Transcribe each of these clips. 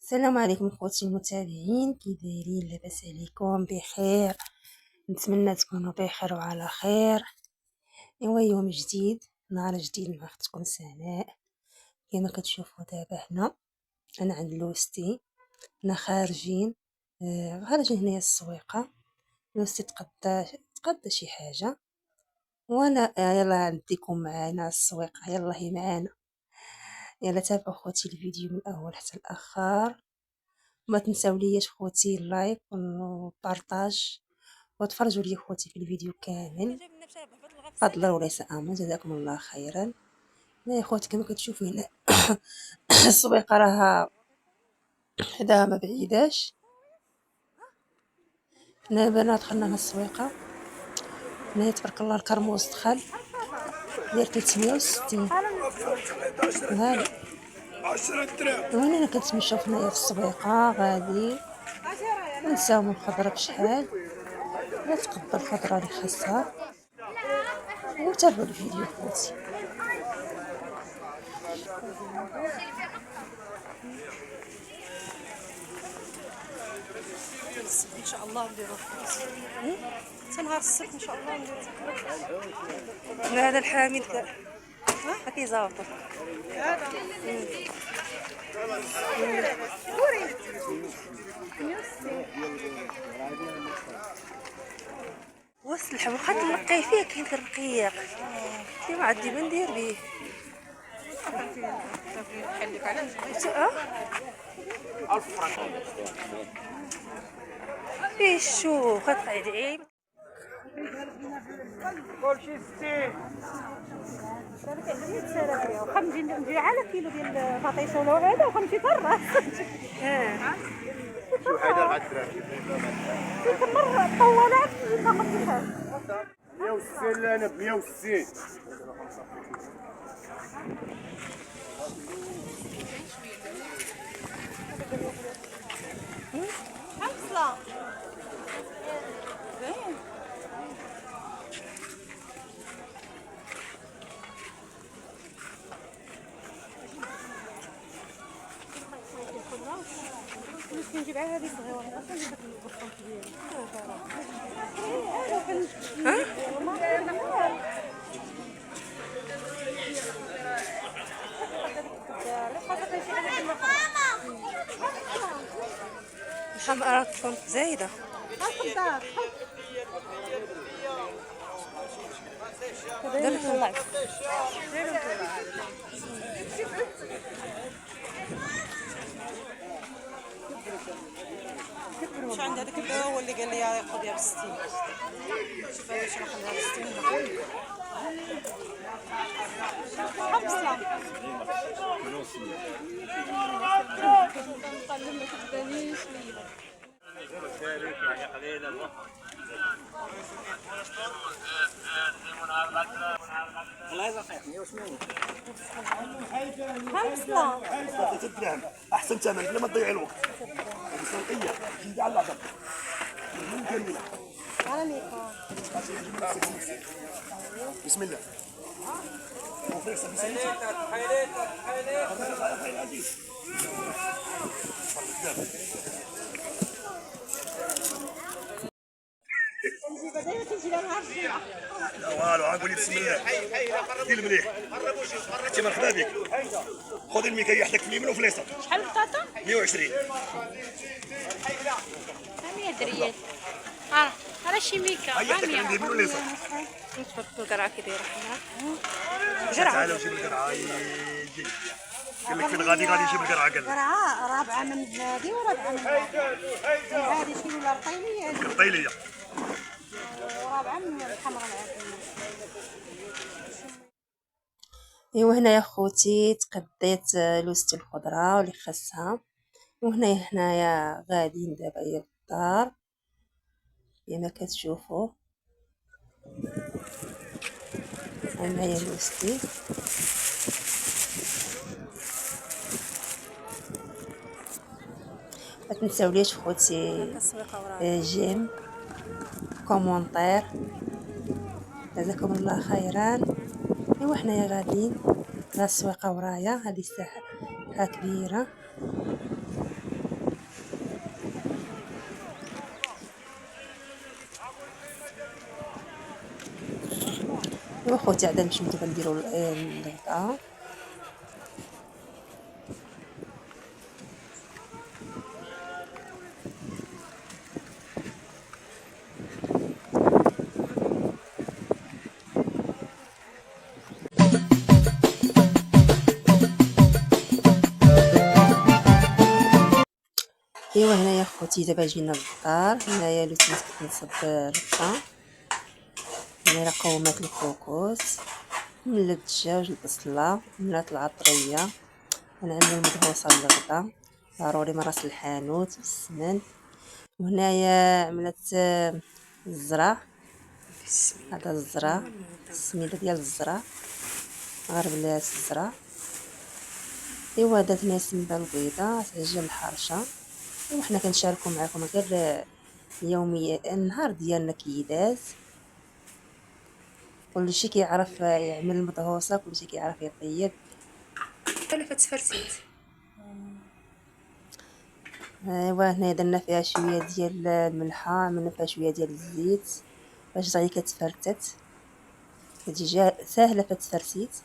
السلام عليكم خوتي المتابعين، كي دايرين؟ لاباس عليكم؟ بخير؟ نتمنى تكونوا بخير وعلى خير. يوم جديد، نهار جديد مع اختكم سناء. كما كتشوفوا دابا هنا انا عند لوستي، حنا خارجين هنايا السويقه. لوستي تقضى شي حاجه، وانا يلا نديكم معنا السويقه. يلا هي معانا، يلا تابعوا خوتي الفيديو من الاول حتى الاخر. ما تنساو ليش خوتي اللايك والبارطاج، وتفرجوا لي خوتي في الفيديو كامل فضلا وليس امر. جزاكم الله خيرا. يا خوتي كما كتشوفوا هنا السويقه راها حداها ما بعيداش. هنا البنات دخلنا للسويقه. هنا تبارك الله الكرموس دخل داير 360 غالي. 10 دراهم. وانا كنتمشاو هنايا في السويقه غادي نساو من الخضره بشحال. لا تقبل الخضره اللي خاصها، وتابعوا الفيديو خوتي. ان شاء الله نديرو نهار السبت ان شاء الله نديرو. هذا الحامل ما كيزاوطو. وسط الحب واخا تلقاي فيه كاين الرقيق كيما عندي ما ندير به. نحلك على فيه الشوخ كتقعدي كلشي 60. واخا نجي على كيلو ديال البطيشه ولا هذا واخا نمشي فرا. شو حيدر غاد الدراري ديك المره طولات ناخذ فيها 160 لنا ب 160. حمصه نجيب على هذه صغيره اصلا نجيب البطل كبير. الحمراء تكون زايده. دير طلع واش عند هذاك الدواء هو اللي قال لي ياخذها ب 60. شوف هذا شنو ناخذها ب 60. حمصه حمصه 3 دراهم احسن ثمن بلا ما تضيع الوقت. السلقيه جديده على العظم كامله. بسم الله. والو عقولي بسم الله. دير مليح انت مرحبا بك. خذ الميكا يحتك في اليمين وفي اليسار. شحال البطاطا؟ 120. 100 ريال. راه شي ميكا هيا يحتك اليمين واليسار. نتفرج القرعه كي دايره تعال وجيب القرعه. يجي قال لك فين غادي يجيب القرعه. قال لك قرعه رابعه من هذه ورابعه من هذه شنو الرطيليه هذه الطيليه. ورابعه من الحمراء العاديه. ايوا هنا يا خوتي تقديت لوست الخضره واللي خاصها. وهنايا غاديين دابا الى الدار كما كتشوفوا. معايا لوستي ما تنساوليش خوتي جيم كومونتير. جزاكم الله خيرا. ايوا حنايا غاديين. السويقه ورايا، هذه الساحه كبيره. ايوا خوتي عاد نمشيو نديرو الغداء. ايوا هنايا خوتي دابا جينا للدار. هنايا لوتيت كنصب الربطه. هنا قومات الكوكوس، ملات الدجاج، البصله، ملات العطريه. غنعملو المدهوسه للغدا ضروري من راس الحانوت بالسمن. وهنايا عملت الزرع. هذا الزرع السميده ديال الزرع، غربلات الزرع. ايوا درت هنا السميده البيضاء تعجن الحرشه. وحنا كنشاركوا معكم غير اليوميه، النهار ديالنا كيداز. كلشي كيعرف يعمل المدهوسه، كلشي كيعرف يطيب. انا فتفرسيت. ايوا هنا درنا فيها شويه ديال الملحه، عملنا فيها شويه ديال الزيت باش دغيا كتفرتت، كتجي ساهله فتفرسيت.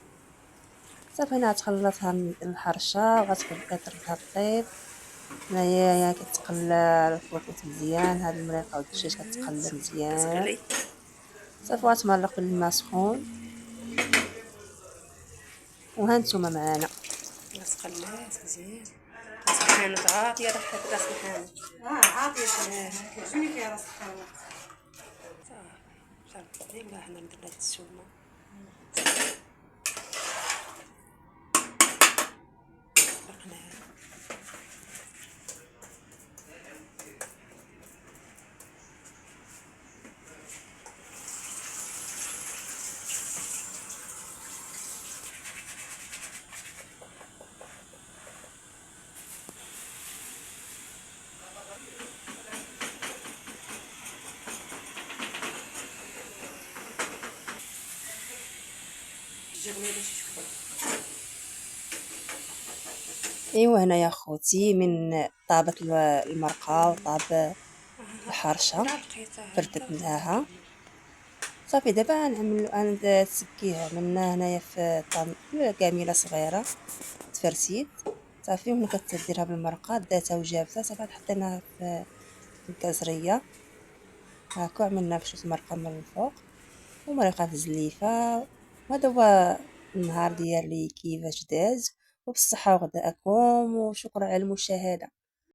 صافي هنا غتخلطها الحرشه وغتبقى تردها طيب. هنايا كتقلى الكوكوط مزيان، هاد المريقه والدجاج كتقلى مزيان. كتغلي صافي غتمرق بالماء سخون. وها نتوما معانا. غتقلات مزيان. راس الحانوت عاطيه ريحه راس الحانوت. عاطيه كيعجبني فيها راس الحانوت. صافي ديما حنا درنا هاد السومه. فرقناها. جربنا باش تشوفوا. ايوا هنايا خوتي من طابت المرقه وطاب الحرشه فردتناها. صافي دابا نعملو نسكيها. عملنا هنايا في كاميله صغيره تفرسيت. صافي وملي كتديرها بالمرقه داتها وجابتها صافي حطيناها في الكازريه هاكا. عملنا في شويه المرقه من الفوق ومرقه زليفه. وهذا هو النهار ديالي كيفاش داز. وبالصحه وغداءكم، وشكرا على المشاهده.